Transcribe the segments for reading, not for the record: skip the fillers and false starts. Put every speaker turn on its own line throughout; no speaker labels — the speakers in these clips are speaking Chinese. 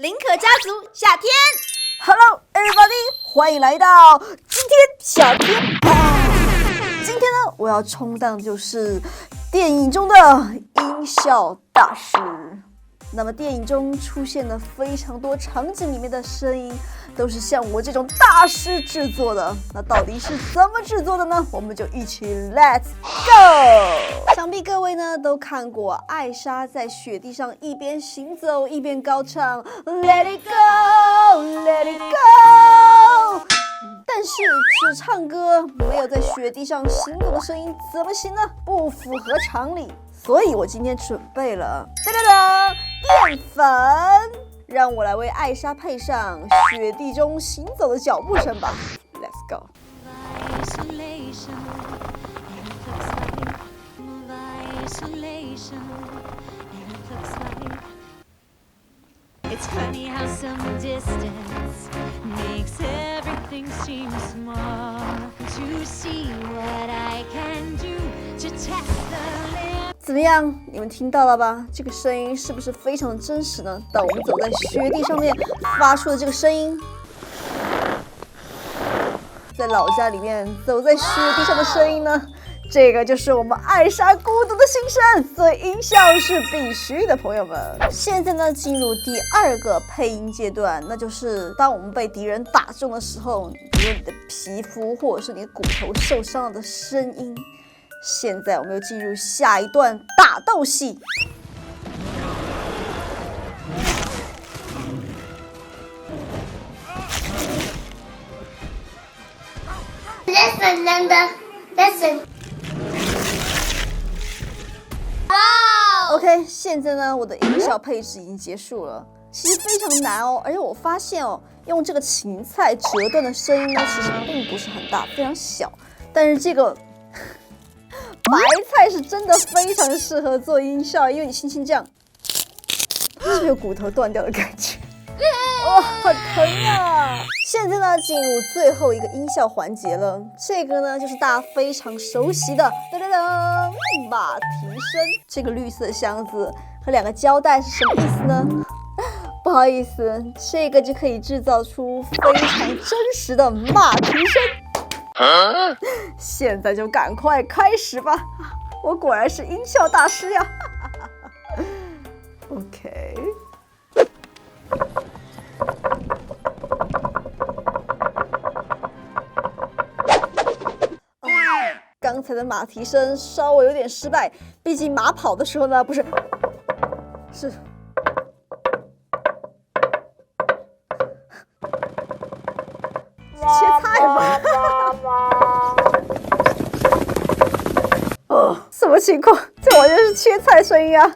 林可家族夏天
，Hello everybody， 欢迎来到今天夏天。今天呢，我要充当就是电影中的音效大师。那么电影中出现了非常多场景里面的声音，都是像我这种大师制作的。那到底是怎么制作的呢？我们就一起 Let's go！ 想必各位呢都看过艾莎在雪地上一边行走一边高唱 Let it go, Let it go。但是只唱歌没有在雪地上行走的声音怎么行呢？不符合常理。所以我今天准备了淀粉，让我来为艾莎配上雪地中行走的脚步声吧。Let's go。It's
funny how some distance makes everything seem small. To see what I can do to test the limit.
怎么样？你们听到了吧？这个声音是不是非常的真实呢？当我们走在雪地上面发出的这个声音，在老家里面走在雪地上的声音呢？这个就是我们艾莎孤独的心声，所以音效是必须的，朋友们。现在呢，进入第二个配音阶段，那就是当我们被敌人打中的时候，比如你的皮肤或者是你的骨头受伤了的声音。现在我们又进入下一段打斗戏。
Listen, Linda. Listen.
OK， 现在呢，我的音效配置已经结束了。其实非常难哦，而且我发现哦，用这个芹菜折断的声音呢，其实并不是很大，非常小。但是这个白菜是真的非常适合做音效，因为你轻轻这样，是不是有骨头断掉的感觉？哇、哦，好疼啊！现在呢，进入最后一个音效环节了。这个呢，就是大家非常熟悉的噔噔噔马蹄声。这个绿色的箱子和两个胶带是什么意思呢？不好意思，这个就可以制造出非常真实的马蹄声。现在就赶快开始吧！我果然是音效大师呀！OK。刚才的马蹄声稍微有点失败，毕竟马跑的时候呢，不是，是。切菜吧！哦，什么情况？这完全是切菜声音啊！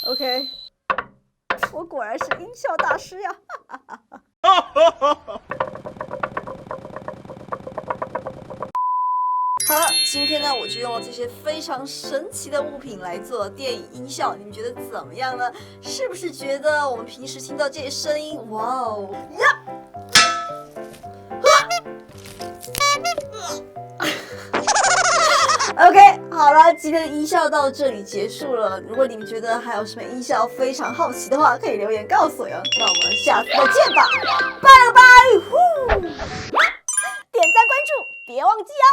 OK， 我果然是音效大师呀！好了，今天呢，我就用了这些非常神奇的物品来做电影音效，你们觉得怎么样呢？是不是觉得我们平时听到这些声音，哇哦呀！OK， 好了，今天的音效到这里结束了。如果你们觉得还有什么音效非常好奇的话，可以留言告诉我哟。那我们下次再见吧，拜了拜！点赞关注，别忘记啊！